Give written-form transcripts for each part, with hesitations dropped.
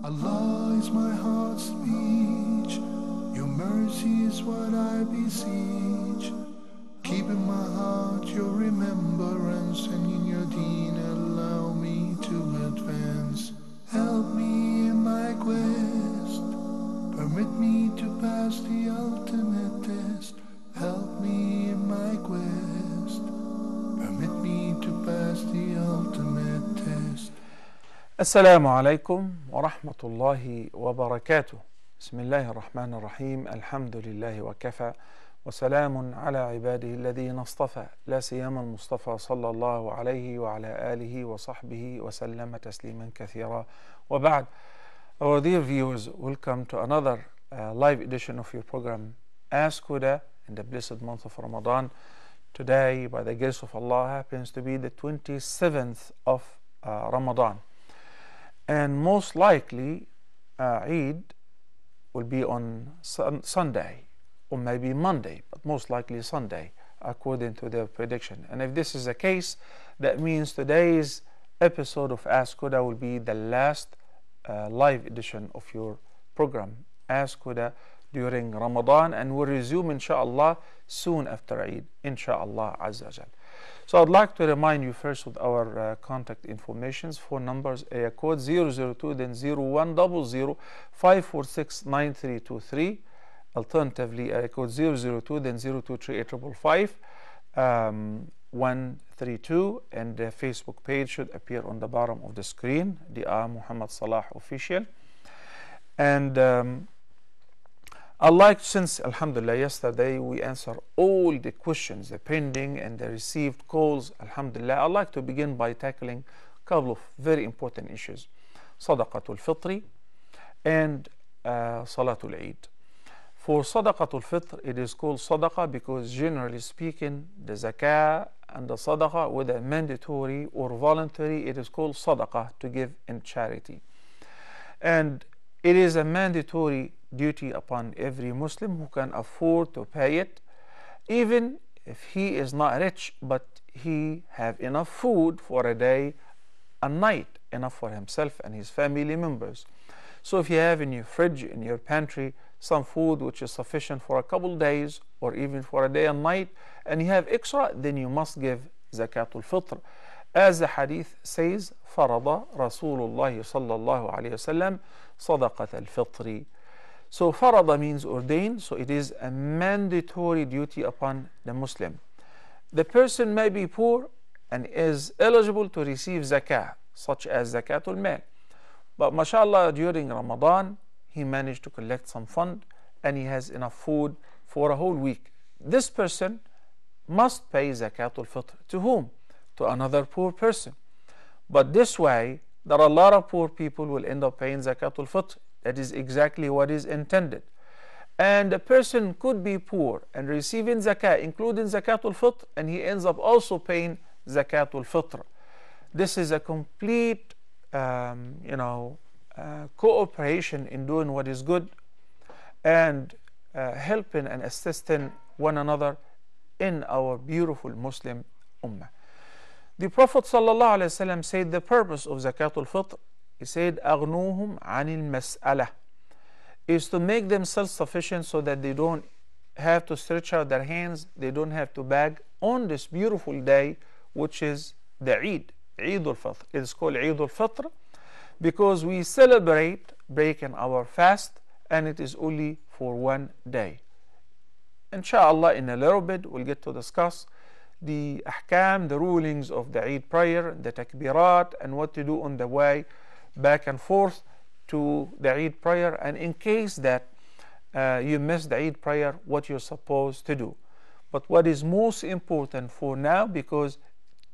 Allah is my heart's speech, your mercy is what I beseech. Keep in my heart your remembrance, and in your deen allow me to advance. Help me in my quest, permit me to pass the ultimate test. Help me in my quest, permit me to pass the ultimate test. السلام عليكم ورحمة الله وبركاته. بسم الله الرحمن الرحيم. الحمد لله وكفى وسلام على عباده الذين اصطفى لا سيما المصطفى صلى الله عليه وعلى آله وصحبه وسلم تسليما كثيرا وبعد. Our dear viewers, welcome to another live edition of your program Ask Huda in the blessed month of Ramadan. Today, by the grace of Allah, happens to be the 27th of Ramadan. And most likely, Eid will be on Sunday, or maybe Monday, but most likely Sunday, according to their prediction. And if this is the case, that means today's episode of Ask Huda will be the last live edition of your program, Ask Huda, during Ramadan, and will resume, inshallah, soon after Eid, inshallah Azza wa Jal. So I'd like to remind you first with our contact informations. Phone numbers, area code 002, then 0100 546 9323. Alternatively, area code 002, then 023 8555 132. And the Facebook page should appear on the bottom of the screen, Dr. Muhammad Salah Official. And I'd like, since Alhamdulillah yesterday we answered all the questions, the pending and the received calls, Alhamdulillah, I'd like to begin by tackling a couple of very important issues: Sadaqatul Fitr and Salatul Eid. For Sadaqatul Fitr, it is called Sadaqah because, generally speaking, the Zakah and the Sadaqah, whether mandatory or voluntary, it is called Sadaqah, to give in charity. And it is a mandatory duty upon every Muslim who can afford to pay it, even if he is not rich, but he have enough food for a day and night, enough for himself and his family members. So if you have in your fridge, in your pantry, some food which is sufficient for a couple days or even for a day and night, and you have extra, then you must give Zakatul Fitr. As the hadith says, فرض رسول الله صلى الله عليه وسلم صدقة الفطر. So farada means ordained, so it is a mandatory duty upon the Muslim. The person may be poor and is eligible to receive zakah, such as zakatul mal. But mashallah, during Ramadan, he managed to collect some fund and he has enough food for a whole week. This person must pay zakatul fitr. To whom? To another poor person. But this way, there are a lot of poor people who will end up paying zakatul fitr. That is exactly what is intended. And a person could be poor and receiving zakah, including zakatul fitr, and he ends up also paying zakatul fitr. This is a complete, cooperation in doing what is good and helping and assisting one another in our beautiful Muslim ummah. The Prophet ﷺ said the purpose of zakatul fitr, he said, أغنوهم عن المسألة, is to make them self-sufficient so that they don't have to stretch out their hands, they don't have to beg on this beautiful day, which is the Eid, Eid al-Fitr. It is called Eid al-Fitr because we celebrate breaking our fast, and it is only for one day. Inshallah, in a little bit, we'll get to discuss the ahkam, the rulings of the Eid prayer, the takbirat, and what to do on the way back and forth to the Eid prayer, and in case that you miss the Eid prayer, what you're supposed to do. But what is most important for now, because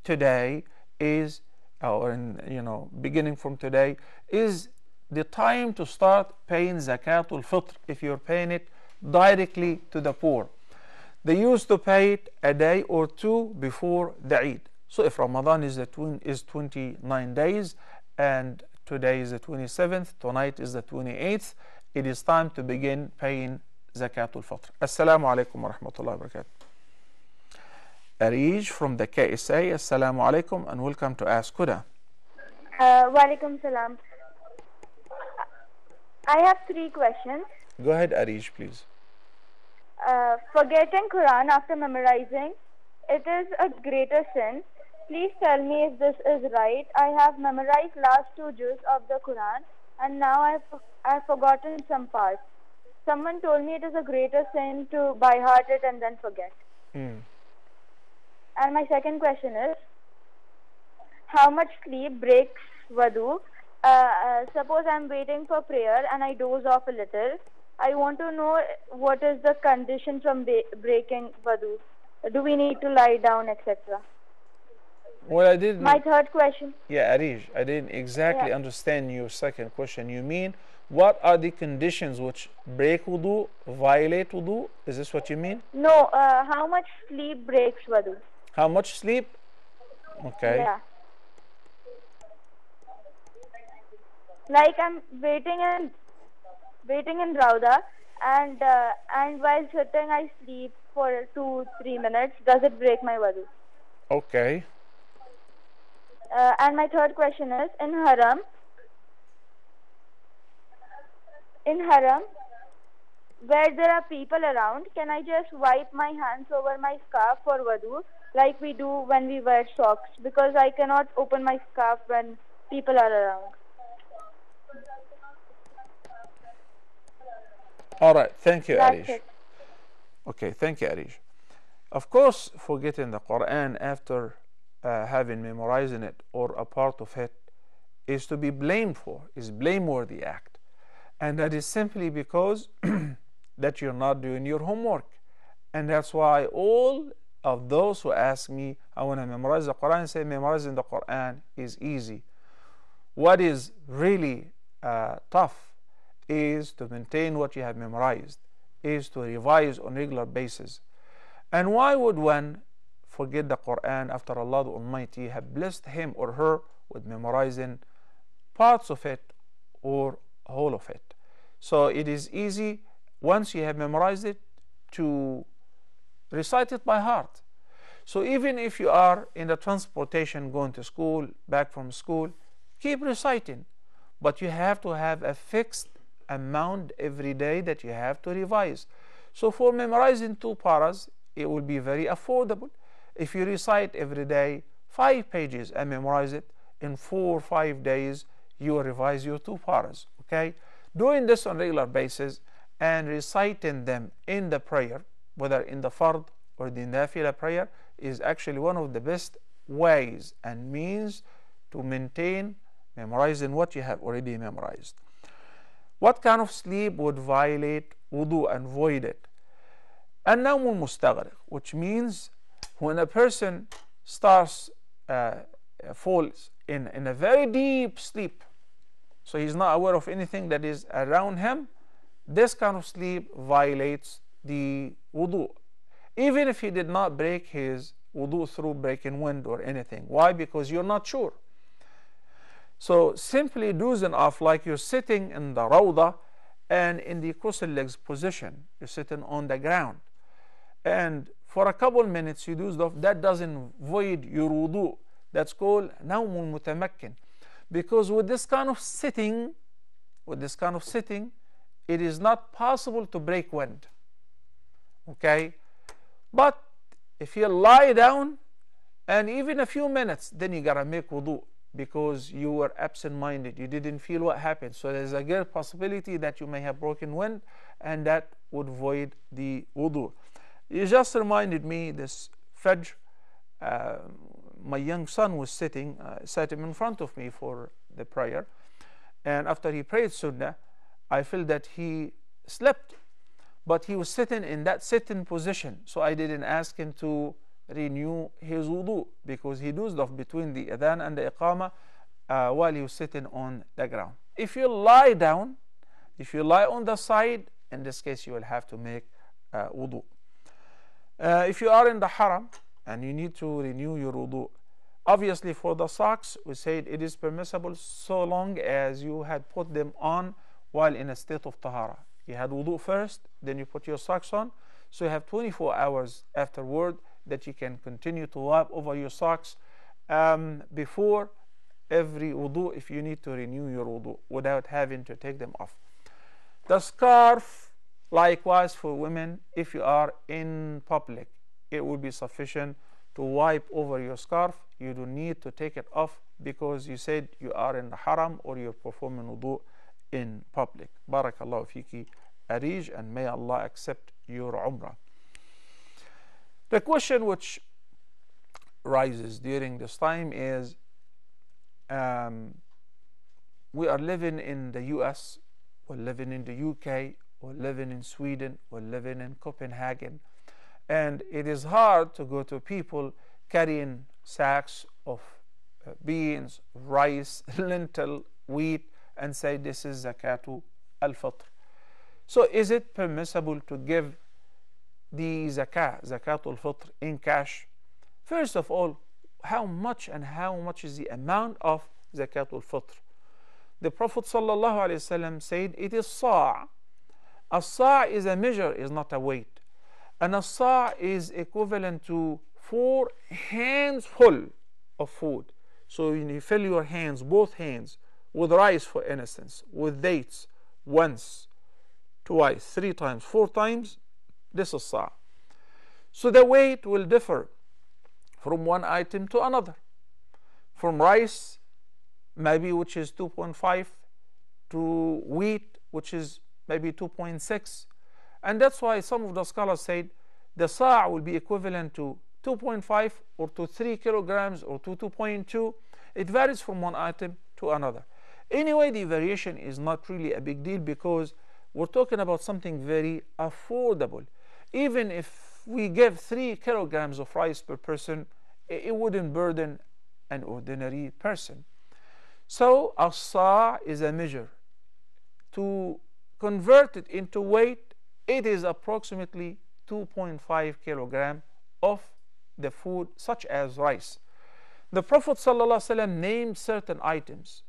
today is, beginning from today, is the time to start paying zakatul fitr if you're paying it directly to the poor. They used to pay it a day or two before the Eid. So if Ramadan is 29 days and today is the 27th, tonight is the 28th, it is time to begin paying Zakatul Fitr. Assalamu alaikum wa rahmatullahi wa barakatuh. Arij from the KSA, Assalamu alaikum and welcome to Ask Huda. Walaikum salam. I have three questions. Go ahead, Arish, please. Forgetting Quran after memorizing, it is a greater sin. Please tell me if this is right. I have memorized last two juz of the Quran and now I've forgotten some parts. Someone told me it is a greater sin to by heart it and then forget. Mm. And my second question is, how much sleep breaks wudu? Suppose I'm waiting for prayer and I doze off a little. I want to know what is the condition from breaking wudu. Do we need to lie down, etc.? Well, I didn't. My third question. Yeah, Arish, I didn't exactly Yeah. understand your second question. You mean what are the conditions which break wudu, violate wudu? Is this what you mean? No, how much sleep breaks wudu? How much sleep? Okay. Yeah. Like I'm waiting in Rauda and while sitting I sleep for 2-3 minutes. Does it break my wudu? Okay. And my third question is, in haram, where there are people around, can I just wipe my hands over my scarf for wudu like we do when we wear socks? Because I cannot open my scarf when people are around. All right. Thank you, That's Arish. it. Okay. Thank you, Arish. Of course, forgetting the Quran after having memorizing it or a part of it is to be blamed for, is blameworthy act. And that is simply because that you're not doing your homework. And that's why all of those who ask me, I want to memorize the Quran, say memorizing the Quran is easy. What is really tough is to maintain what you have memorized, is to revise on regular basis. And why would one forget the Quran after Allah the Almighty have blessed him or her with memorizing parts of it or whole of it? So it is easy once you have memorized it to recite it by heart. So even if you are in the transportation going to school, back from school, keep reciting. But you have to have a fixed amount every day that you have to revise. So for memorizing 2 paras, it will be very affordable. If you recite every day 5 pages and memorize it, in 4 or 5 days, you will revise your 2 paras. Okay? Doing this on a regular basis and reciting them in the prayer, whether in the fard or the nafila prayer, is actually one of the best ways and means to maintain memorizing what you have already memorized. What kind of sleep would violate wudu and void it? النوم المستغرق, which means when a person falls in a very deep sleep, so he's not aware of anything that is around him, this kind of sleep violates the wudu, even if he did not break his wudu through breaking wind or anything. Why? Because you're not sure. So simply dozing off like you're sitting in the rawda and in the crossed legs position, you're sitting on the ground, and for a couple minutes you dozed off, that doesn't void your wudu. That's called nawmun mutamakkin. Because with this kind of sitting, it is not possible to break wind. Okay? But if you lie down and even a few minutes, then you gotta make wudu because you were absent-minded. You didn't feel what happened. So there's a great possibility that you may have broken wind, and that would void the wudu. You just reminded me this Fajr. My young son was sat him in front of me for the prayer, and after he prayed Sunnah, I felt that he slept, but he was sitting in that sitting position, so I didn't ask him to renew his wudu because he dozed off between the adhan and the iqama while he was sitting on the ground. If you lie down, if you lie on the side, in this case you will have to make wudu. If you are in the haram and you need to renew your wudu, obviously for the socks we said it is permissible so long as you had put them on while in a state of tahara. You had wudu first, then you put your socks on, so you have 24 hours afterward that you can continue to wipe over your socks before every wudu if you need to renew your wudu without having to take them off. The scarf, likewise for women, if you are in public, it will be sufficient to wipe over your scarf. You don't need to take it off because you said you are in the haram or you're performing wudu in public. Barakallahu fiki, Arij, and may Allah accept your umrah. The question which rises during this time is, we are living in the US, we're living in the UK, we're living in Sweden, we're living in Copenhagen, and it is hard to go to people carrying sacks of beans, rice, lentil, wheat, and say this is zakatu al-Fitr. So is it permissible to give the zakat al-Fitr in cash? First of all, how much is the amount of zakat al-Fitr? The Prophet ﷺ said it is sa'. A sa' is a measure, is not a weight. And a sa' is equivalent to 4 hands full of food. So you fill your hands, both hands, with rice, for instance, with dates, once, twice, 3 times, 4 times, this is sa'. So the weight will differ from one item to another. From rice, maybe, which is 2.5, to wheat, which is maybe 2.6. And that's why some of the scholars said the sa' will be equivalent to 2.5 or to 3 kilograms or to 2.2. It varies from one item to another. Anyway, the variation is not really a big deal because we're talking about something very affordable. Even if we give 3 kilograms of rice per person, it wouldn't burden an ordinary person. So a sa' is a measure. To convert it into weight, it is approximately 2.5 kilogram of the food, such as rice. The Prophet ﷺ named certain items.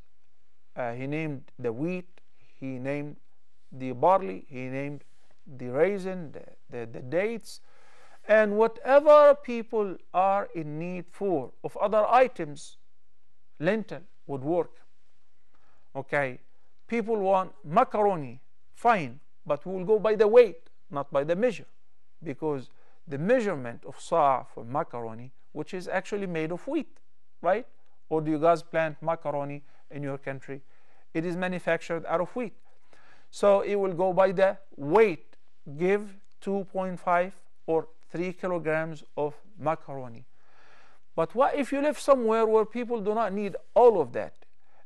He named the wheat, he named the barley, he named the raisin, the dates, and whatever people are in need for of other items, lentil would work. Okay, people want macaroni, fine, but we will go by the weight, not by the measure, because the measurement of sa' for macaroni, which is actually made of wheat, right? Or do you guys plant macaroni in your country? It is manufactured out of wheat. So it will go by the weight. Give 2.5 or 3 kilograms of macaroni. But what if you live somewhere where people do not need all of that?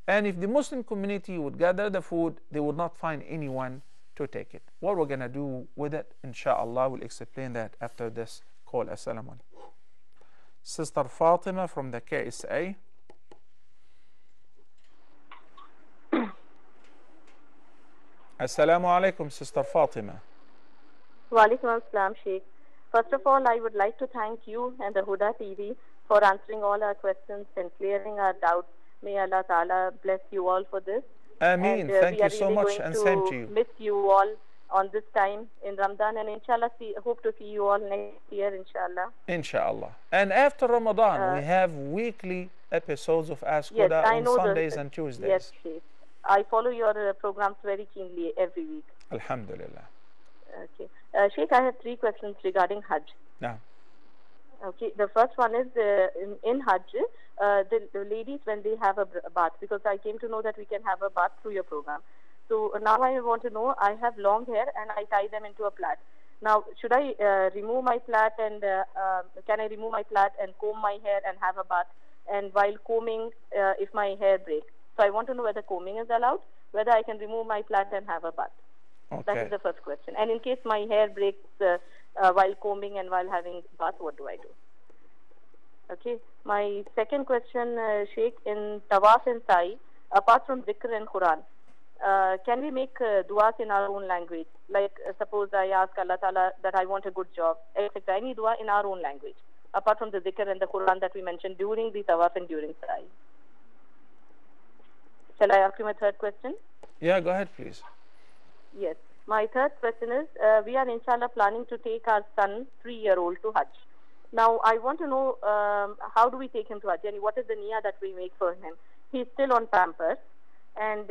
And if the Muslim community would gather the food, they would not find anyone to take it. What we're going to do with it, inshallah, we'll explain that after this call. Assalamu alaikum. Sister Fatima from the KSA. Assalamu alaikum, Sister Fatima. Wa alaikum assalam, Sheikh. First of all, I would like to thank you and the Huda TV for answering all our questions and clearing our doubts. May Allah Ta'ala bless you all for this. Ameen. Thank you so much, and same to you. Miss you all on this time in Ramadan, and inshallah hope to see you all next year, inshallah. Inshallah. And after Ramadan, we have weekly episodes of Ask Huda on Sundays and Tuesdays. Yes, Sheikh. I follow your programs very keenly every week. Alhamdulillah. Okay. Sheikh, I have 3 questions regarding Hajj. Now. Okay, the first one is in Hajj, the ladies, when they have a bath, because I came to know that we can have a bath through your program. So now I want to know, I have long hair and I tie them into a plait. Now, should I remove my plait and can I remove my plait and comb my hair and have a bath? And while combing, if my hair breaks. So I want to know whether combing is allowed, whether I can remove my plait and have a bath. Okay. That is the first question. And in case my hair breaks while combing and while having bath, what do I do? Okay. My second question, Sheikh, in Tawaf and Sa'i, apart from Dhikr and Quran, can we make du'as in our own language? Like suppose I ask Allah Ta'ala that I want a good job, etc. Any du'a in our own language, apart from the Dhikr and the Quran that we mentioned during the Tawaf and during Sa'i. Shall I ask you my third question? Yeah, go ahead, please. Yes. My third question is, we are inshallah planning to take our son, 3-year-old, to Hajj. Now, I want to know how do we take him to Hajj? And what is the niyyah that we make for him? He's still on Pampers. and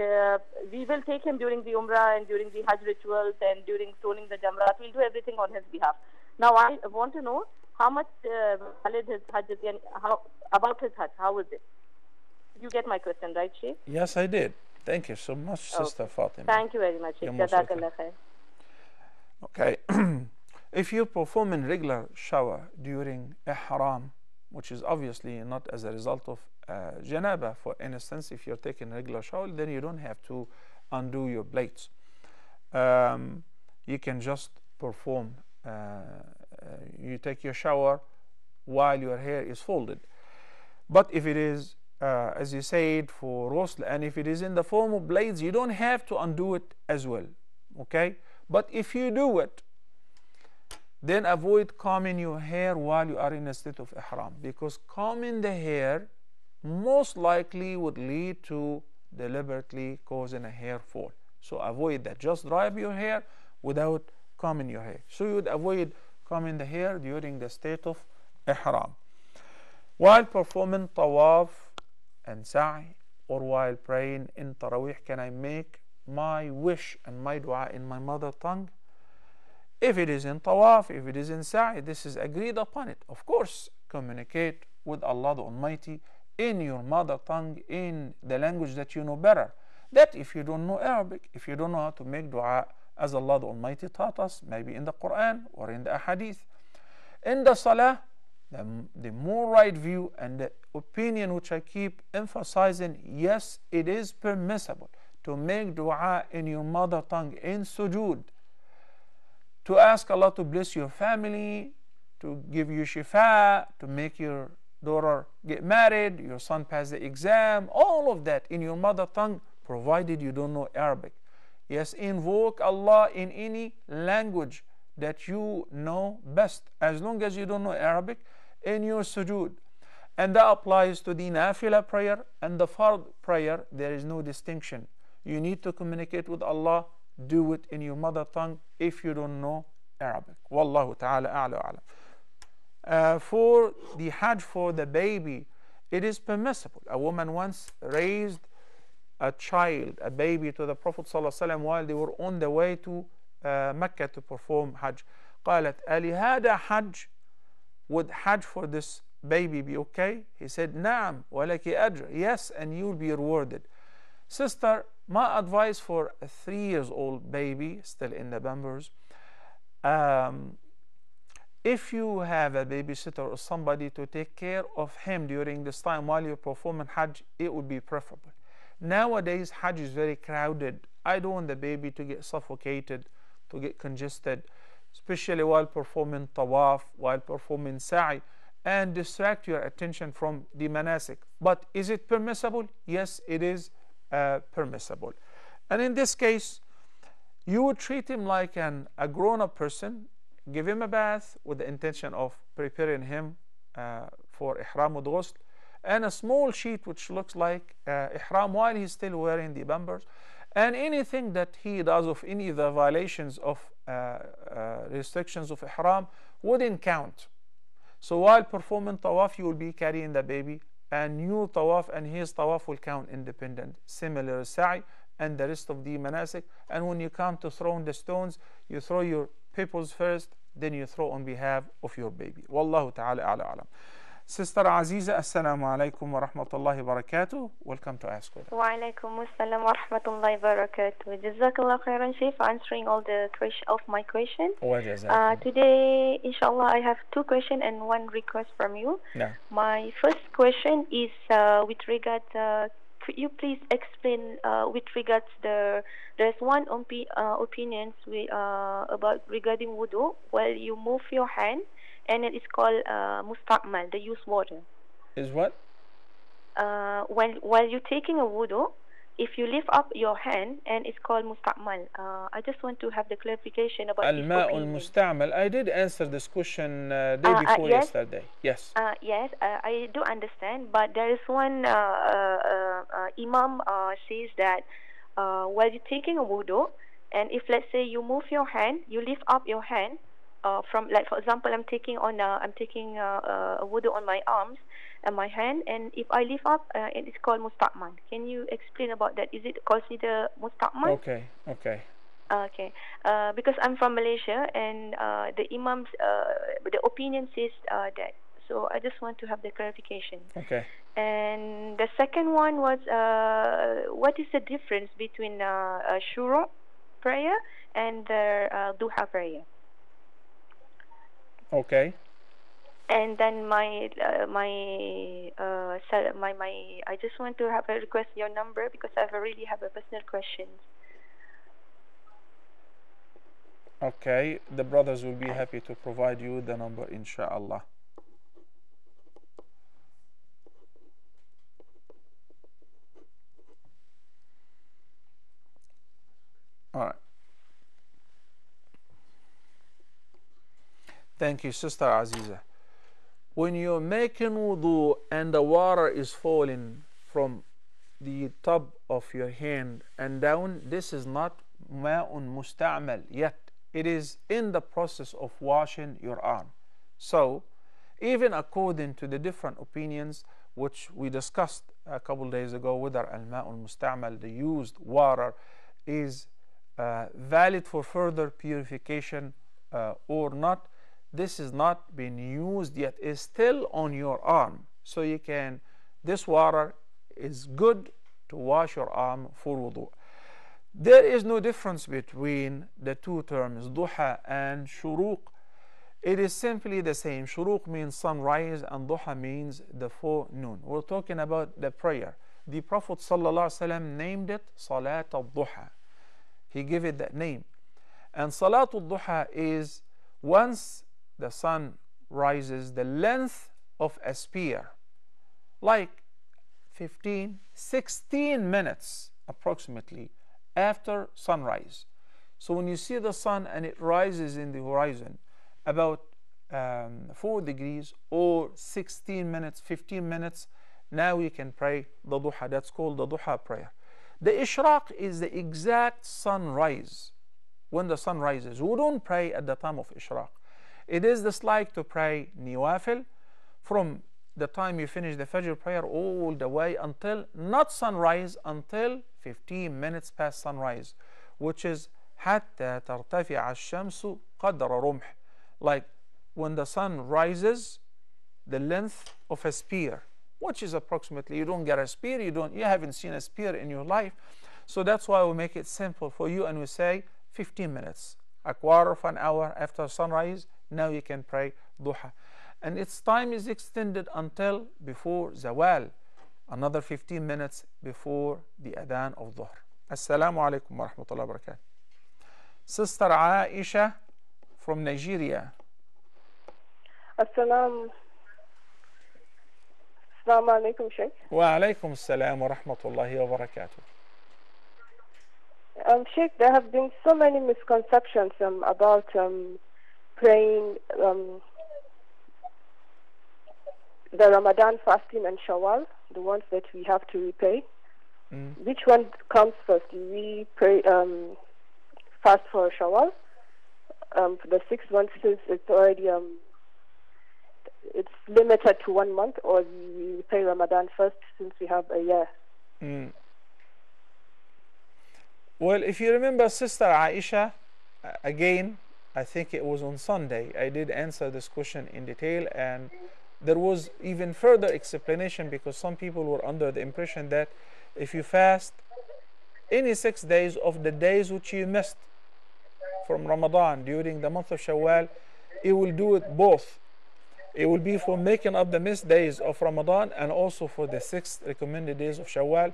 we will take him during the Umrah and during the Hajj rituals and during stoning the Jamrat. We'll do everything on his behalf. Now, I want to know how much valid his Hajj is and how about his Hajj. How is it? You get my question, right, Sheikh? Yes, I did. Thank you so much, Sister Okay. Fatima. Thank you very much, Sheikh. You're most welcome. Jazakallah khair. Okay. If you perform in regular shower during ihram, which is obviously not as a result of janaba, for instance, if you're taking regular shower, then you don't have to undo your blades. You can just perform, you take your shower while your hair is folded. But if it is, as you said, for ghusl, and if it is in the form of blades, you don't have to undo it as well. Okay? But if you do it, then avoid combing your hair while you are in a state of ihram, because combing the hair most likely would lead to deliberately causing a hair fall. So avoid that. Just dry up your hair without combing your hair. So you would avoid combing the hair during the state of ihram. While performing tawaf and sa'i, or while praying in tarawih, can I make my wish and my dua in my mother tongue? If it is in tawaf, if it is in sa'i, this is agreed upon it. Of course, communicate with Allah the Almighty in your mother tongue, in the language that you know better. That if you don't know Arabic, if you don't know how to make dua as Allah the Almighty taught us, maybe in the Quran or in the Ahadith. In the Salah, the more right view and the opinion which I keep emphasizing, yes, it is permissible to make dua in your mother tongue in sujood, to ask Allah to bless your family, to give you shifa, to make your daughter get married, your son pass the exam, all of that in your mother tongue, provided you don't know Arabic. Yes, invoke Allah in any language that you know best, as long as you don't know Arabic, in your sujood. And that applies to the nafila prayer and the fard prayer. There is no distinction. You need to communicate with Allah, do it in your mother tongue if you don't know Arabic. Wallahu ta'ala a'la. For the Hajj for the baby, it is permissible. A woman once raised a child, a baby, to the Prophet ﷺ while they were on the way to Mecca to perform Hajj. قالت ألهذا حج? Would Hajj for this baby be okay? He said, نعم ولك أجر. Yes, and you will be rewarded. Sister, my advice for a 3-year-old baby still in the bumpers, if you have a babysitter or somebody to take care of him during this time while you're performing Hajj, it would be preferable. Nowadays, Hajj is very crowded. I don't want the baby to get suffocated, to get congested, especially while performing tawaf, while performing sa'i, and distract your attention from the manasik. But is it permissible? Yes, it is permissible. And in this case, you would treat him like a grown-up person, give him a bath with the intention of preparing him for ihram with ghusl, and a small sheet which looks like ihram while he's still wearing the bumpers, and anything that he does of any of the violations of restrictions of ihram wouldn't count. So while performing tawaf, you will be carrying the baby, and your tawaf and his tawaf will count independent. Similar sa'i and the rest of the manasik. And when you come to throwing the stones, you throw your peoples first, then you throw on behalf of your baby. Wallahu ta'ala a'lam. Sister Aziza, assalamu alaikum wa rahmatullahi wa barakatuh. Welcome to Ask Huda. Wa alaikum assalam wa rahmatullahi wa barakatuh. Jazakallah khairan, Shaykh, for answering all the of my questions. Today, inshallah, I have 2 questions and 1 request from you. Yeah. My first question is with regard, could you please explain with regards there's one opinions about regarding wudu, while you move your hand, and it is called musta'mal, the used water. Is what? While you're taking a wudu, if you lift up your hand, and it's called musta'mal. I just want to have the clarification about al-ma'ul musta'mal. I did answer this question day before yesterday. Yes. Yes, I do understand, but there is one imam says that while you're taking a wudu, and if let's say you move your hand, you lift up your hand, from, like, for example, I'm taking a wudu on my arms and my hand, and if I lift up, it is called mustaqman. Can you explain about that? Is it considered mustaqman? Okay, okay. Okay, because I'm from Malaysia, and the imams, the opinion says that. So I just want to have the clarification. Okay. And the second one was, what is the difference between a shuru prayer and the duha prayer? Okay. And then I just want to have a request your number because I really have a personal question. Okay, the brothers will be happy to provide you the number, inshallah. All right. Thank you, Sister Aziza. When you're making wudu and the water is falling from the top of your hand and down, this is not ma'un musta'mal yet. It is in the process of washing your arm. So, even according to the different opinions which we discussed a couple days ago, whether al-ma'un musta'mal, the used water, is valid for further purification or not, this is not being used yet, is still on your arm. So you can, this water is good to wash your arm for wudu. There is no difference between the two terms, duha and shuruq. It is simply the same. Shuruq means sunrise and duha means the forenoon. We're talking about the prayer. The Prophet ﷺ named it Salat al-Duha. He gave it that name. And Salat al-Duha is once the sun rises, the length of a spear, like 15, 16 minutes approximately after sunrise. So when you see the sun and it rises in the horizon about 4 degrees or 16 minutes, 15 minutes, now you can pray the duha. That's called the duha prayer. The ishraq is the exact sunrise. When the sun rises, we don't pray at the time of ishraq. It is dislike to pray niwafil from the time you finish the Fajr prayer all the way until not sunrise, until 15 minutes past sunrise, which is حتى ترتفع الشمس قدر رمح, like when the sun rises the length of a spear, which is approximately, you don't get a spear, you haven't seen a spear in your life. So that's why we make it simple for you and we say 15 minutes, a quarter of an hour after sunrise. Now you can pray duha, and its time is extended until before zawal, another 15 minutes before the adhan of dhuhr. Assalamu alaikum wa rahmatullahi wa barakatuh. Sister Aisha from Nigeria. Assalamu alaikum, Sheikh. Wa alaikum assalam wa rahmatullahi wa barakatuh. Sheikh, there have been so many misconceptions about praying the Ramadan fasting and Shawwal, the ones that we have to repay. Which one comes first? Do we pray fast for Shawwal? For the 6 months, since it's already it's limited to 1 month, or we pay Ramadan first since we have a year? Well, if you remember, Sister Aisha, again, I think it was on Sunday, I did answer this question in detail, and there was even further explanation because some people were under the impression that if you fast any 6 days of the days which you missed from Ramadan during the month of Shawwal, it will do it both. It will be for making up the missed days of Ramadan and also for the 6 recommended days of Shawwal.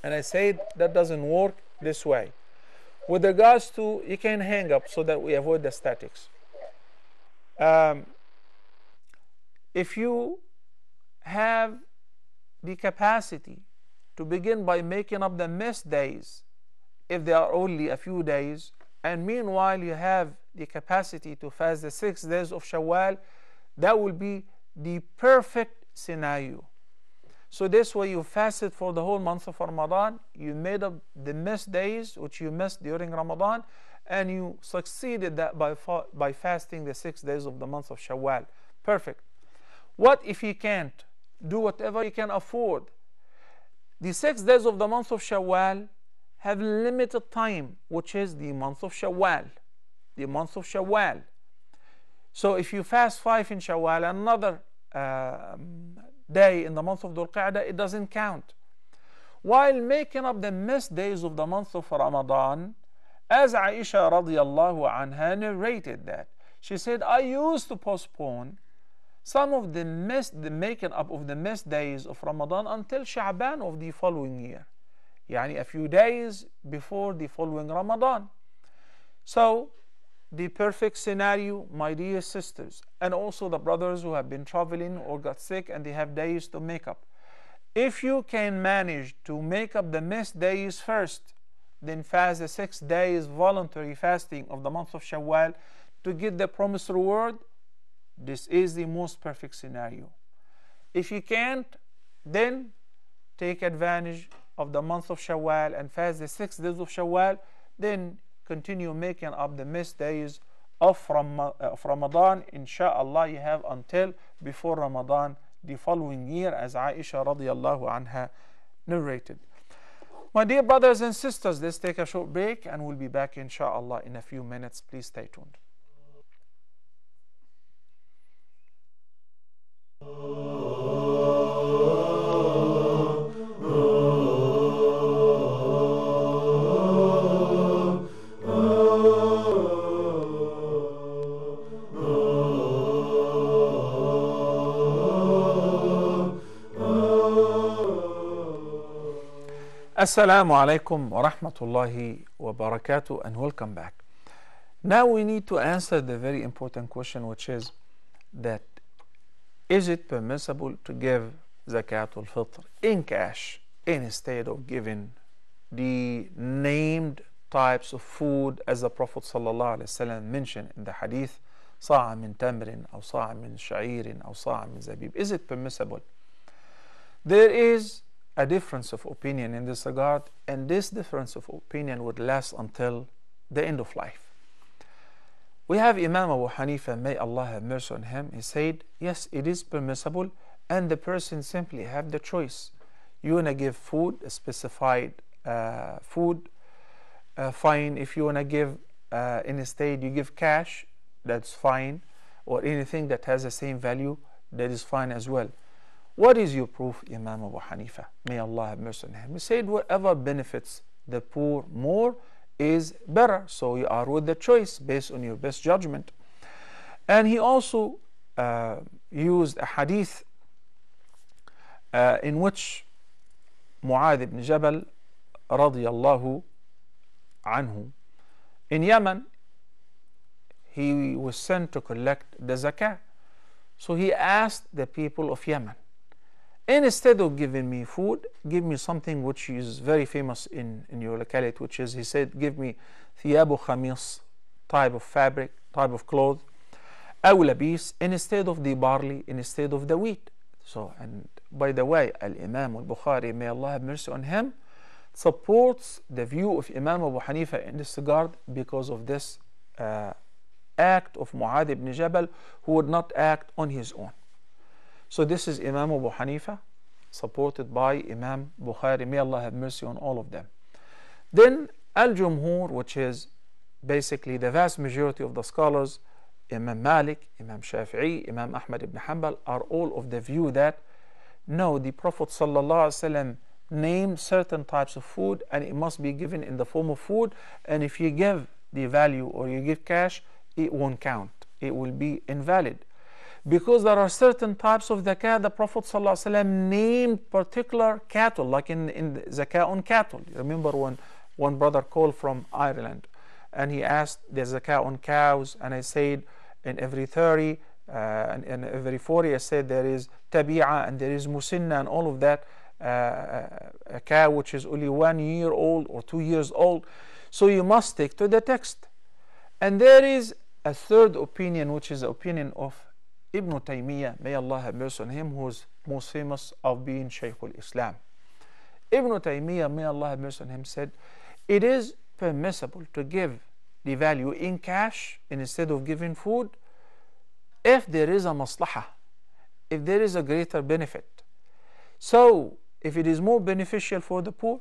And I said that doesn't work this way. With regards to, you can hang up so that we avoid the statics. If you have the capacity to begin by making up the missed days, if they are only a few days, and meanwhile you have the capacity to fast the 6 days of Shawwal, that will be the perfect scenario. So this way you fasted for the whole month of Ramadan, you made up the missed days which you missed during Ramadan, and you succeeded that by fasting the 6 days of the month of Shawwal. Perfect. What if you can't? Do whatever you can afford. The 6 days of the month of Shawwal have limited time, which is the month of Shawwal. The month of Shawwal. So if you fast 5 in Shawwal, another day in the month of Dhul Qa'dah, it doesn't count. While making up the missed days of the month of Ramadan, as Aisha radiallahu anha narrated that, she said, I used to postpone some of the making up of the missed days of Ramadan until Sha'ban of the following year. Yani a few days before the following Ramadan. So, the perfect scenario, my dear sisters, and also the brothers who have been traveling or got sick and they have days to make up. If you can manage to make up the missed days first, then fast the 6 days voluntary fasting of the month of Shawwal to get the promised reward. This is the most perfect scenario. If you can't, then take advantage of the month of Shawwal and fast the 6 days of Shawwal, then continue making up the missed days of Ramadan. Insha'Allah, you have until before Ramadan the following year, as Aisha radiallahu anha narrated. My dear brothers and sisters, let's take a short break and we'll be back insha'Allah in a few minutes. Please stay tuned. Assalamu alaikum wa rahmatullahi wa barakatuh, and welcome back. Now we need to answer the very important question, which is that is it permissible to give Zakat al-Fitr in cash instead of giving the named types of food as the Prophet ﷺ mentioned in the hadith, صاع من تمر أو صاع من شعير أو صاع من زبيب? Is it permissible? There is a difference of opinion in this regard, and this difference of opinion would last until the end of life. We have Imam Abu Hanifa, may Allah have mercy on him. He said, yes, it is permissible, and the person simply have the choice. You want to give food, a specified food, fine. If you want to give instead you give cash, that's fine, or anything that has the same value, that is fine as well. What is your proof, Imam Abu Hanifa? May Allah have mercy on him. He said, whatever benefits the poor more is better. So you are with the choice based on your best judgment. And he also used a hadith in which Mu'adh ibn Jabal radiyallahu anhu, in Yemen, he was sent to collect the zakah. So he asked the people of Yemen, instead of giving me food, give me something which is very famous in your locality, which is, he said, give me thiyabu khamis, type of fabric, type of cloth, aw labis, instead of the barley, instead of the wheat. So, and by the way, Al-Imam al-Bukhari, may Allah have mercy on him, supports the view of Imam Abu Hanifa in this regard because of this act of Mu'adh ibn Jabal, who would not act on his own. So this is Imam Abu Hanifa, supported by Imam Bukhari. May Allah have mercy on all of them. Then Al-Jumhur, which is basically the vast majority of the scholars, Imam Malik, Imam Shafi'i, Imam Ahmad ibn Hanbal, are all of the view that no, the Prophet ﷺ named certain types of food and it must be given in the form of food, and if you give the value or you give cash, it won't count. It will be invalid. Because there are certain types of zakah, the Prophet ﷺ named particular cattle, like in zakah on cattle. Remember when one brother called from Ireland and he asked the zakah on cows, and I said in every 30 and in every 40, I said there is tabi'a and there is musinna and all of that. A cow which is only 1 year old or 2 years old. So you must stick to the text. And there is a third opinion, which is the opinion of Ibn Taymiyyah, may Allah have mercy on him, who is most famous of being Shaykh al-Islam. Ibn Taymiyyah, may Allah have mercy on him, said, it is permissible to give the value in cash instead of giving food if there is a maslahah, if there is a greater benefit. So if it is more beneficial for the poor,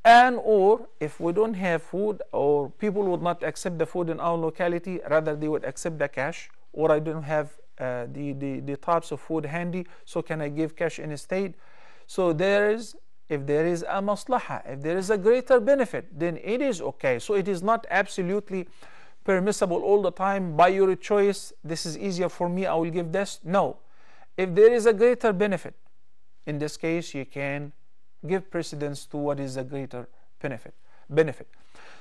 and or if we don't have food, or people would not accept the food in our locality, rather they would accept the cash, or I don't have the types of food handy, so can I give cash instead? So if there is a maslahah, if there is a greater benefit, then it is okay. So it is not absolutely permissible all the time by your choice. This is easier for me, I will give this. No, if there is a greater benefit, in this case you can give precedence to what is a greater benefit.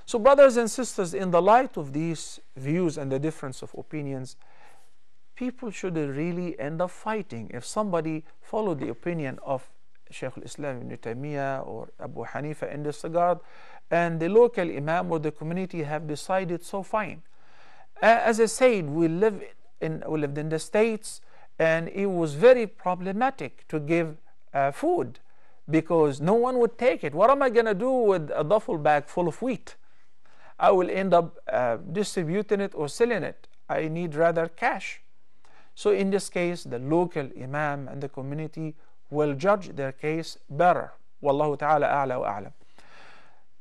So brothers and sisters, in the light of these views and the difference of opinions, people shouldn't really end up fighting. If somebody followed the opinion of Shaykh al-Islam ibn Taymiyyah or Abu Hanifa in this regard, and the local imam or the community have decided, so fine. As I said, we lived in the States, and it was very problematic to give food because no one would take it. What am I going to do with a duffel bag full of wheat? I will end up distributing it or selling it. I need rather cash. So in this case, the local imam and the community will judge their case better. Wallahu ta'ala a'la wa a'lam.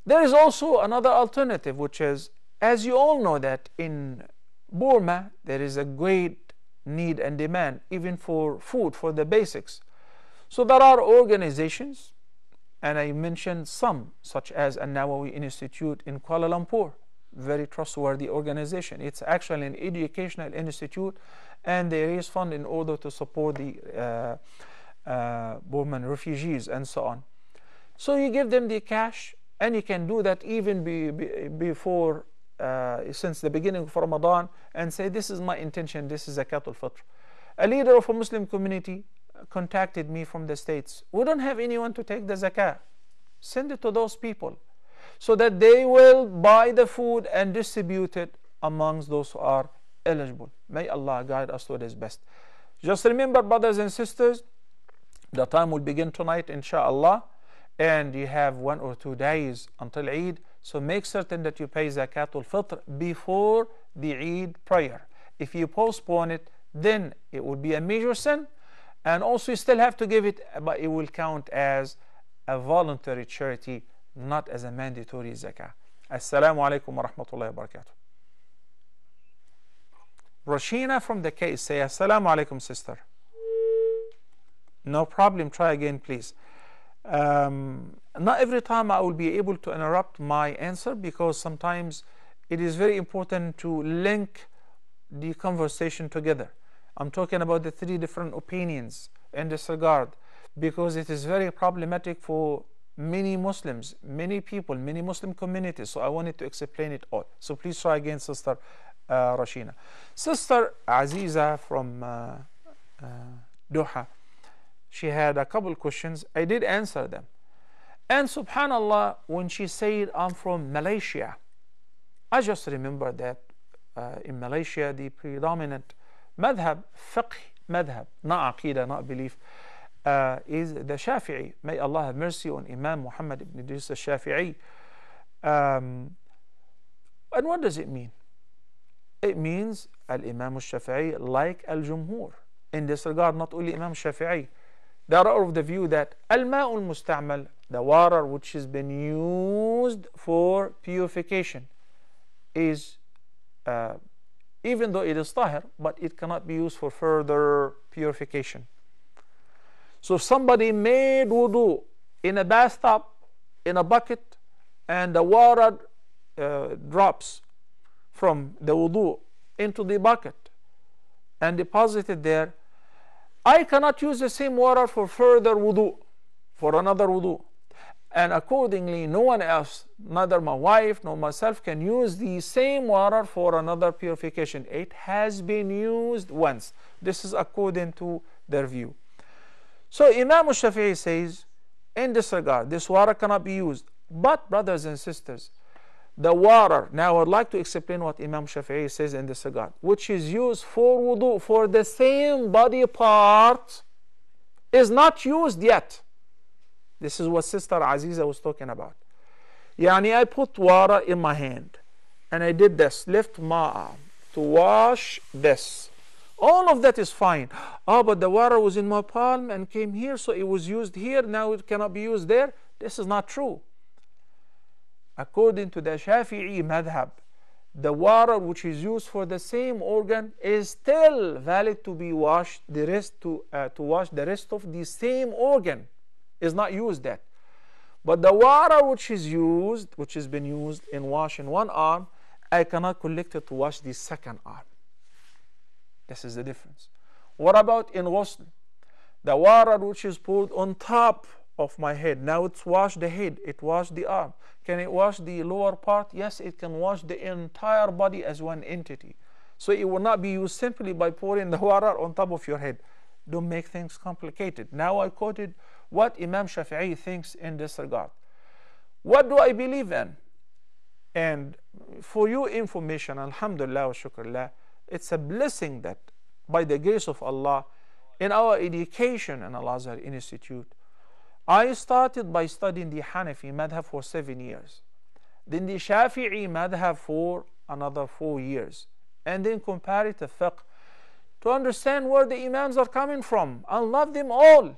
There is also another alternative, which is, as you all know, that in Burma there is a great need and demand even for food, for the basics. So there are organizations, and I mentioned some, such as An-Nawawi Institute in Kuala Lumpur, very trustworthy organization. It's actually an educational institute, and they raise funds in order to support the Burman refugees and so on. So you give them the cash, and you can do that even before, since the beginning of Ramadan, and say, this is my intention, this is Zakat al-Fitr. A leader of a Muslim community contacted me from the States. We don't have anyone to take the zakah. Send it to those people so that they will buy the food and distribute it amongst those who are eligible. May Allah guide us to what is best. Just remember, brothers and sisters, the time will begin tonight, inshallah, and you have 1 or 2 days until Eid. So make certain that you pay Zakat al-Fitr before the Eid prayer. If you postpone it, then it would be a major sin, and also you still have to give it, but it will count as a voluntary charity, not as a mandatory zakah. Assalamu alaikum wa rahmatullahi wa barakatuh. Rashina from the case say, Assalamu alaikum, sister. No problem, try again, please. Not every time I will be able to interrupt my answer, because sometimes it is very important to link the conversation together. I'm talking about the 3 different opinions in this regard, because it is very problematic for many Muslims, many people, many Muslim communities. So I wanted to explain it all. So please try again, Sister Rashina. Sister Aziza from Doha, she had a couple questions. I did answer them. And subhanallah, when she said, I'm from Malaysia, I just remember that in Malaysia, the predominant madhab, fiqh madhab, not aqidah, not belief, is the Shafi'i. May Allah have mercy on Imam Muhammad ibn Idris al-Shafi'i. And what does it mean? It means al-Imam al-Shafi'i like al-Jumhur. In this regard, not only Imam Shafi'i, they are of the view that al-ma'u al-musta'mal, the water which has been used for purification, is even though it is tahir, but it cannot be used for further purification. So if somebody made wudu in a bathtub, in a bucket, and the water drops from the wudu into the bucket and deposited there, I cannot use the same water for further wudu, for another wudu. And accordingly, no one else, neither my wife nor myself, can use the same water for another purification. It has been used once. This is according to their view. So Imam al-Shafi'i says, in this regard, this water cannot be used. But brothers and sisters, the water, now I would like to explain what Imam Shafi'i says in this regard, which is used for wudu, for the same body part, is not used yet. This is what Sister Aziza was talking about. Yani, I put water in my hand, and I did this, lift my arm to wash this. All of that is fine. Oh, but the water was in my palm and came here, so it was used here, now it cannot be used there. This is not true. According to the Shafi'i madhab, the water which is used for the same organ is still valid to be washed, to wash the rest of the same organ is not used that. But the water which has been used in washing one arm, I cannot collect it to wash the second arm. This is the difference. What about in ghusl? The water which is poured on top of my head, now it's washed the head, it washed the arm. Can it wash the lower part? Yes, it can wash the entire body as one entity. So it will not be used simply by pouring the water on top of your head. Don't make things complicated. Now I quoted what Imam Shafi'i thinks in this regard. What do I believe in? And for your information, alhamdulillah wa shukrullah, it's a blessing that by the grace of Allah, in our education in Al-Azhar Institute, I started by studying the Hanafi madhab for 7 years, then the Shafi'i madhab for another 4 years, and then comparative fiqh to understand where the Imams are coming from and love them all.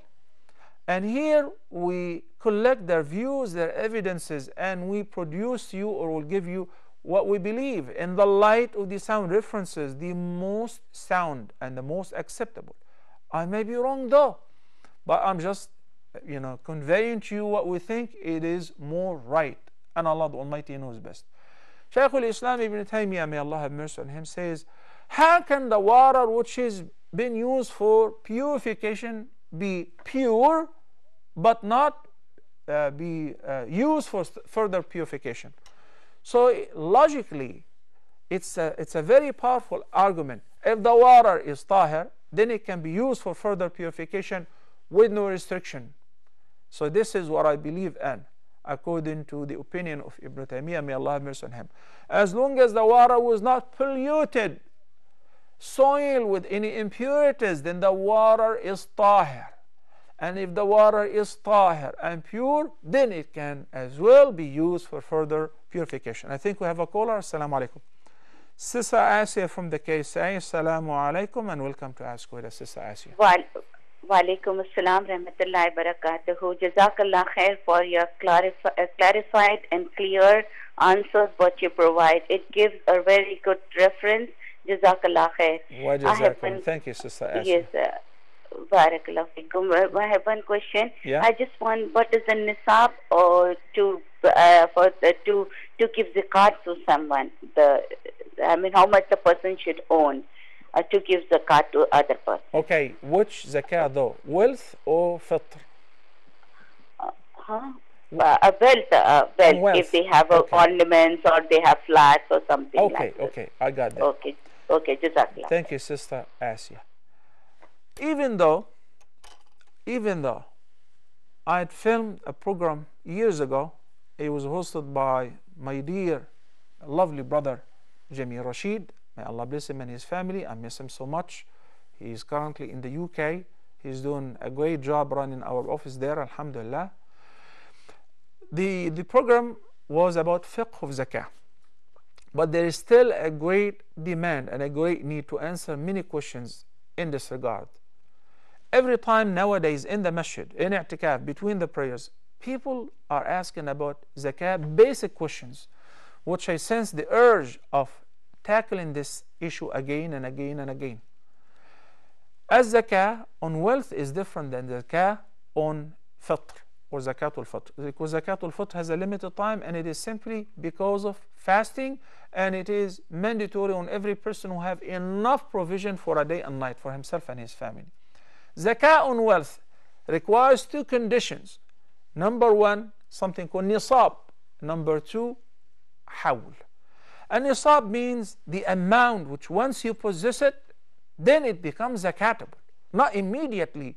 And here we collect their views, their evidences, and we produce to you, or will give you, what we believe in the light of the sound references, the most sound and the most acceptable. I may be wrong though, but I'm just conveying to you what we think it is more right, and Allah the Almighty knows best. Shaykh al-Islam Ibn Taymiyyah, may Allah have mercy on him, says, how can the water which has been used for purification be pure but not be used for further purification? So logically, it's a very powerful argument. If the water is tahir, then it can be used for further purification with no restriction. So this is what I believe in, according to the opinion of Ibn Taymiyyah, may Allah have mercy on him. As long as the water was not polluted, soiled with any impurities, then the water is tahir. And if the water is tahir and pure, then it can as well be used for further purification. I think we have a caller. Assalamu alaikum. Sister Asiya from the KSA. Assalamu alaikum and welcome to Ask Huda, Sister Asiya. Walaikum assalam rahmatullahi barakatuhu. Jazakallah khair for your clarified and clear answers what you provide. It gives a very good reference. Jazakallah khair. Wa jazakum. Thank you, Sister Asiya. Yes, barakallah fikum. I have one question. Yeah? I just want, what is the nisab or to give zakat to someone? How much the person should own to give zakat to other person? Okay, which zakat though? Wealth or fitr? Wealth, if they have ornaments or they have flats or something like that. Okay, I got that. Okay, jazakallah. Thank you, Sister Asiya. Even though I had filmed a program years ago, it was hosted by my dear, lovely brother, Jamil Rashid. May Allah bless him and his family. I miss him so much. He is currently in the UK. He's doing a great job running our office there, alhamdulillah. The program was about fiqh of zakah. But there is still a great demand and a great need to answer many questions in this regard. Every time nowadays in the masjid, in i'tikaf, between the prayers, people are asking about zakah, basic questions, which I sense the urge of tackling this issue again and again and again. As zakah on wealth is different than zakah on fitr or zakatul fitr, because zakatul fitr has a limited time and it is simply because of fasting, and it is mandatory on every person who have enough provision for a day and night for himself and his family. Zakah on wealth requires two conditions. Number one, something called nisab. Number two, hawl. And nisab means the amount which once you possess it, then it becomes zakatable. Not immediately,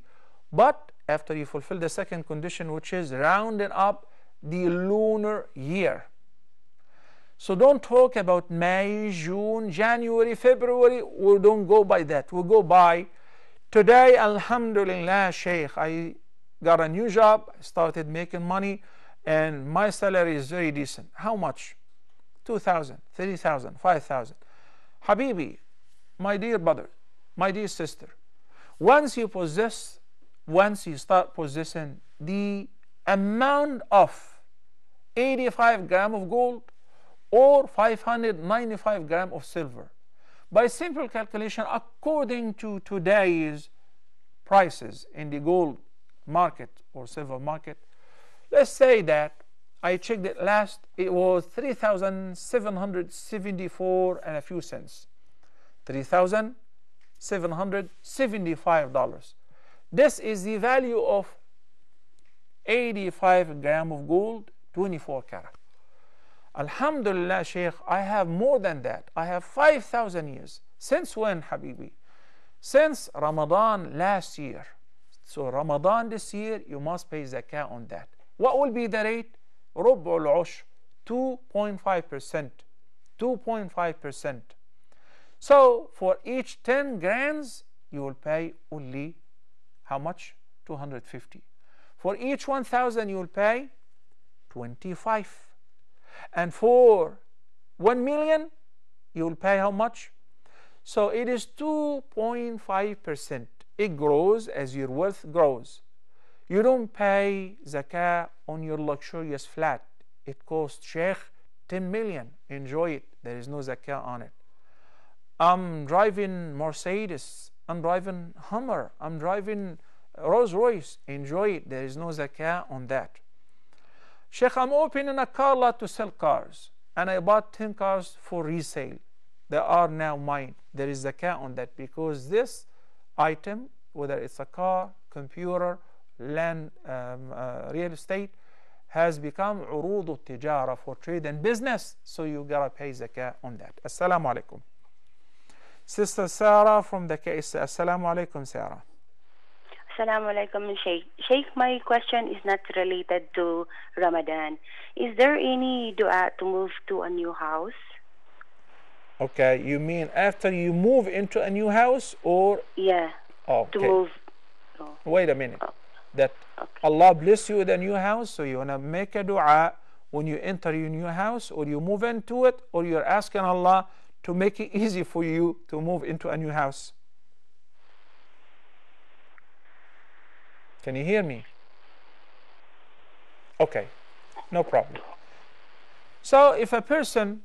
but after you fulfill the second condition, which is rounding up the lunar year. So don't talk about May, June, January, February. We don't go by that. We go by today, alhamdulillah, Shaykh, I got a new job, I started making money, and my salary is very decent. How much? 2,000, 3,000, 5,000. Habibi, my dear brother, my dear sister, once you start possessing the amount of 85 grams of gold or 595 grams of silver, by simple calculation, according to today's prices in the gold market or silver market, let's say that I checked it last, it was 3,774 and a few cents. $3,775. This is the value of 85 grams of gold, 24 karat. Alhamdulillah, Sheikh, I have more than that. I have 5,000 years. Since when, Habibi? Since Ramadan last year. So Ramadan this year, you must pay zakah on that. What will be the rate? ربع العشر, 2.5%. 2.5%. So for each 10 grams, you will pay only how much? 250. For each 1,000, you will pay 25. And for 1 million, you will pay how much? So it is 2.5%. It grows as your wealth grows. You don't pay zakah on your luxurious flat. It costs, Sheikh, 10 million. Enjoy it. There is no zakah on it. I'm driving Mercedes. I'm driving Hummer. I'm driving Rolls Royce. Enjoy it. There is no zakah on that. Sheikh, I'm opening a car lot to sell cars, and I bought 10 cars for resale. They are now mine. There is zakah on that because this item, whether it's a car, computer, land, real estate, has become عروض التجارة for trade and business. So you gotta pay zakah on that. Assalamu alaikum. Sister Sarah from the KSA. Assalamu alaikum, Sarah. Assalamu alaikum, Sheikh. Sheikh, my question is not related to Ramadan. Is there any dua to move to a new house? Okay, you mean after you move into a new house or? Yeah, okay. To move. Oh. Wait a minute. Oh. That Okay. Allah bless you with a new house, so you want to make a dua when you enter your new house or you move into it, or you're asking Allah to make it easy for you to move into a new house. Can you hear me? Okay, no problem. So if a person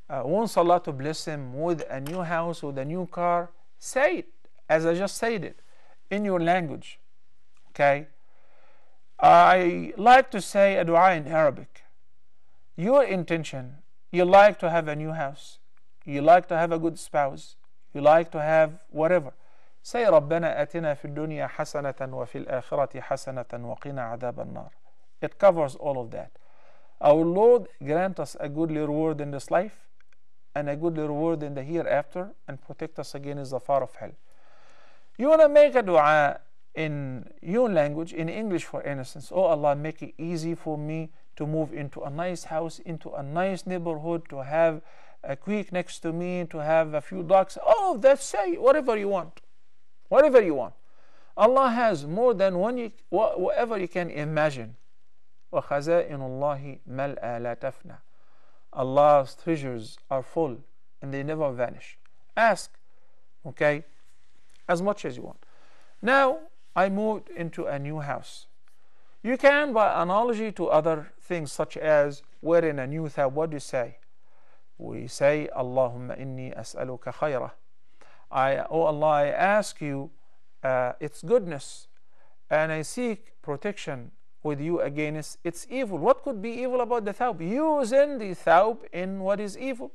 wants Allah to bless him with a new house, with a new car, say it as I just said it in your language. Okay, I like to say a dua in Arabic. Your intention, you like to have a new house, you like to have a good spouse, you like to have whatever. Say ربنا آتنا في الدنيا حسنة وفي الآخرة حسنة وقنا عذاب النار. It covers all of that. Our Lord grant us a goodly reward in this life and a goodly reward in the hereafter, and protect us against the fire of hell. You want to make a dua in your language, in English for instance. Oh Allah, make it easy for me to move into a nice house, into a nice neighborhood, to have a creek next to me, to have a few ducks. Oh, that's say whatever you want. Whatever you want. Allah has more than whatever you can imagine. وَخَزَائِنُ اللَّهِ مَلْأَى لَا تَفْنَى. Allah's treasures are full and they never vanish. Ask, okay, as much as you want. Now, I moved into a new house. You can, by analogy to other things, such as wearing a new thawb, what do you say? We say, Allahumma inni as'aluka khayrah. Oh Allah, I ask you its goodness, and I seek protection with you against its evil. What could be evil about the thawb? Using the thawb in what is evil.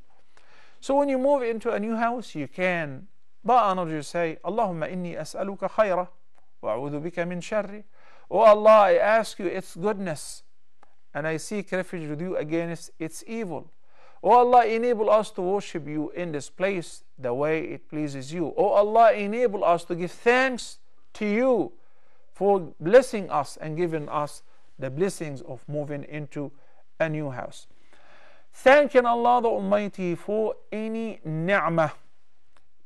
So when you move into a new house, you can, by analogy, say, Allahumma inni as'aluka khayrah wa a'udhu bika min sharri. Oh Allah, I ask you its goodness, and I seek refuge with you against its evil. Oh Allah, enable us to worship you in this place the way it pleases you. Oh Allah, enable us to give thanks to you for blessing us and giving us the blessings of moving into a new house. Thanking Allah the Almighty for any ni'mah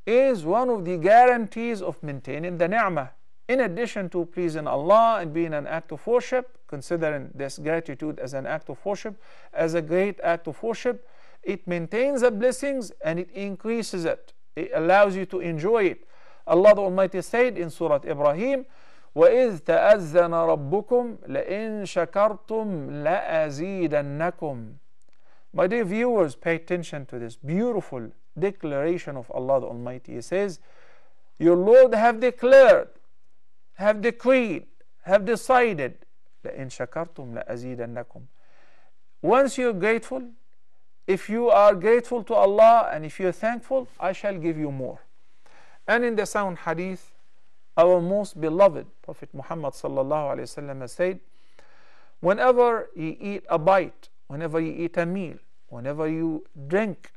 is one of the guarantees of maintaining the ni'mah. In addition to pleasing Allah and being an act of worship, considering this gratitude as an act of worship, as a great act of worship, It maintains the blessings and it increases it. It allows you to enjoy it. Allah the Almighty said in Surah Ibrahim, وَإِذْ تَأَذَّنَ رَبُّكُمْ لَإِن شَكَرْتُمْ لَأَزِيدَنَّكُمْ. My dear viewers, pay attention to this beautiful declaration of Allah the Almighty. He says, your Lord have declared, have decreed, have decided, لَإِن شَكَرْتُمْ لَأَزِيدَنَّكُمْ. Once you're grateful, if you are grateful to Allah and if you're thankful, I shall give you more. And in the sound hadith, our most beloved Prophet Muhammad sallallahu alaihi wasallam said, whenever you eat a bite, whenever you eat a meal, whenever you drink,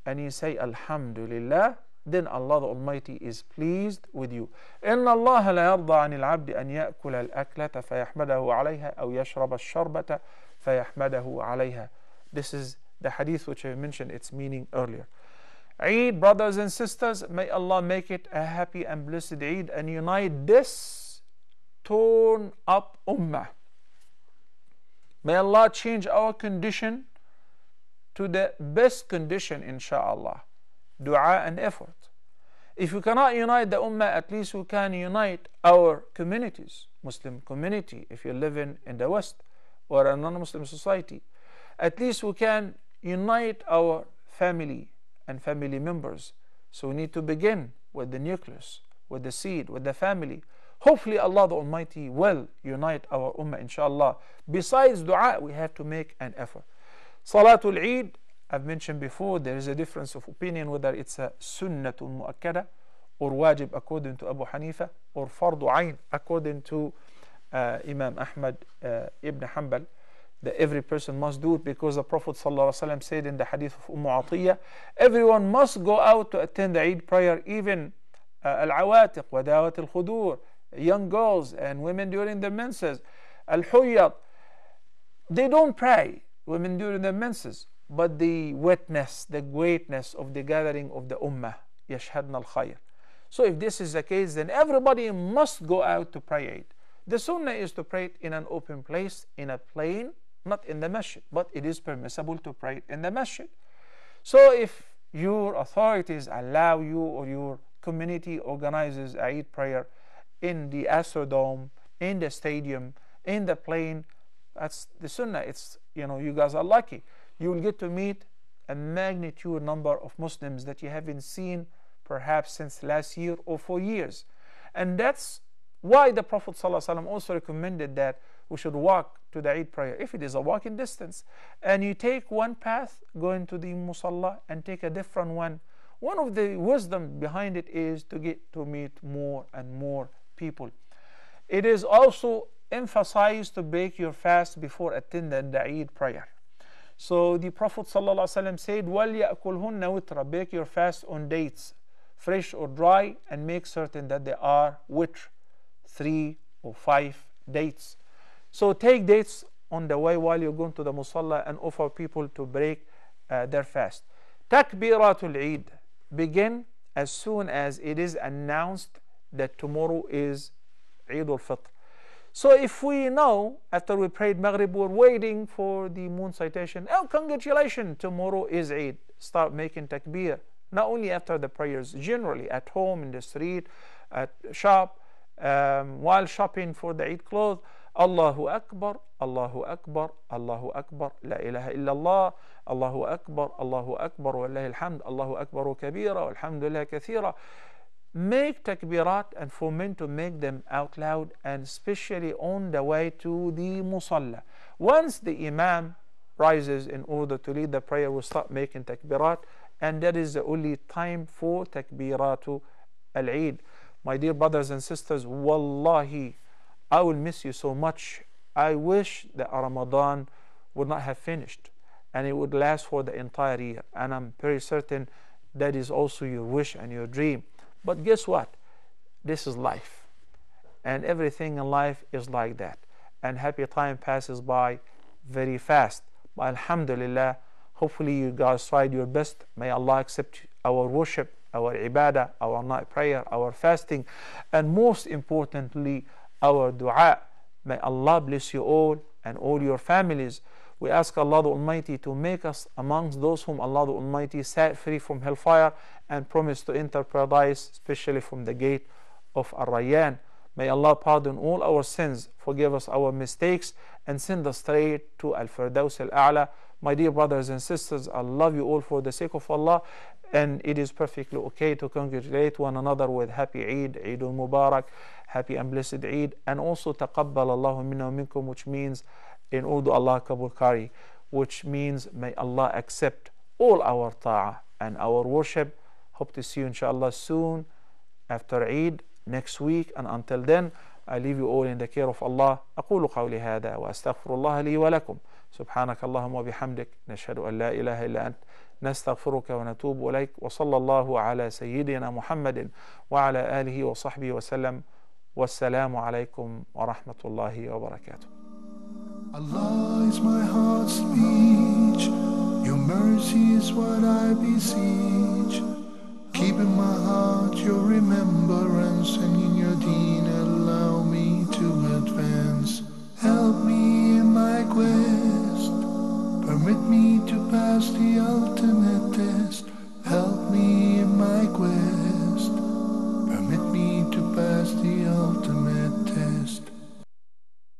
and you say Alhamdulillah, then Allah the Almighty is pleased with you. إن الله لا يرضى عن العبد أن يأكل الأكلة فيحمده عليها أو يشرب الشربة فيحمده عليها. This is the hadith which I mentioned its meaning earlier. Eid, brothers and sisters, may Allah make it a happy and blessed Eid and unite this torn up ummah. May Allah change our condition to the best condition, inshaAllah. Dua and effort. If we cannot unite the ummah, at least we can unite our communities. Muslim community, if you live in the West or a non-Muslim society. At least we can unite our family and family members. So we need to begin with the nucleus, with the seed, with the family. Hopefully Allah the Almighty will unite our ummah, inshallah. Besides dua, we have to make an effort. Salatul Eid, I've mentioned before, there is a difference of opinion whether it's a sunnatul mu'akkada or wajib according to Abu Hanifa, or fardu ayn according to Imam Ahmad ibn Hanbal, that every person must do it, because the Prophet ﷺ said in the hadith of Atiyah, everyone must go out to attend the Eid prayer, even al-awatiq wa dawat al-khudur, young girls and women during the menses, al-huyyat. They don't pray, women during the menses, but the witness, the greatness of the gathering of the ummah, yashhadna al-khayr. So if this is the case, then everybody must go out to pray Eid. The sunnah is to pray it in an open place, in a plain, not in the masjid, but it is permissible to pray in the masjid. So if your authorities allow you, or your community organizes a Eid prayer in the Astrodome, in the stadium, in the plain, that's the sunnah. It's, you guys are lucky. You will get to meet a magnitude number of Muslims that you haven't seen perhaps since last year or for years. And that's why the Prophet ﷺ also recommended that we should walk to the Eid prayer, if it is a walking distance. And you take one path going to the musalla and take a different one. One of the wisdom behind it is to get to meet more and more people. It is also emphasized to break your fast before attending the Eid prayer. So the Prophet ﷺ said, وَلْيَأْكُلْهُنَّ وِتْرًا, break your fast on dates, fresh or dry, and make certain that they are witr, 3 or 5 dates. So take dates on the way while you're going to the musalla and offer people to break their fast. Takbiratul Eid begin as soon as it is announced that tomorrow is Eid al-Fitr. So if we know after we prayed Maghrib, we're waiting for the moon citation, oh, congratulations, tomorrow is Eid. Start making takbir, not only after the prayers, generally at home, in the street, at shop, while shopping for the Eid clothes. Allahu Akbar, Allahu Akbar, Allahu Akbar, La ilaha illallah, Allahu Akbar, Allahu Akbar, Wallahi alhamd, Allahu Akbar kabira, Alhamdulillah kathira. Make takbirat, and for men to make them out loud, and especially on the way to the musalla. Once the imam rises in order to lead the prayer, we'll start making takbirat, and that is the only time for takbiratu al-Eid. My dear brothers and sisters, wallahi, I will miss you so much. I wish that Ramadan would not have finished and it would last for the entire year. And I'm very certain that is also your wish and your dream. But guess what? This is life. And everything in life is like that. And happy time passes by very fast. But alhamdulillah, hopefully you guys tried your best. May Allah accept our worship, our ibadah, our night prayer, our fasting, and most importantly, our dua. May Allah bless you all and all your families. We ask Allah the Almighty to make us amongst those whom Allah the Almighty set free from hellfire and promised to enter paradise, especially from the gate of Ar-Rayyan. May Allah pardon all our sins, forgive us our mistakes, and send us straight to Al-Firdaus Al-A'la. My dear brothers and sisters, I love you all for the sake of Allah, and it is perfectly okay to congratulate one another with Happy Eid, Eid al-Mubarak, Happy and Blessed Eid, and also Taqabbal Allahu minna wa minkum, which means in Urdu Allah Kabul Kari, which means may Allah accept all our ta'ah and our worship. Hope to see you inshallah soon after Eid next week, and until then I leave you all in the care of Allah. أقول قولي هذا وأستغفر الله لي ولكم. سبحانك اللهم وبحمدك نشهد أن لا إله إلا أنت نستغفرك ونتوب إليك وصلى الله على سيدنا محمد وعلى آله وصحبه وسلم والسلام عليكم ورحمة الله وبركاته. Allah is my heart's speech, your mercy is what I beseech. Keep in my heart your remembrance, and in your deen allow me to advance. Help me in my quest, permit me to pass the ultimate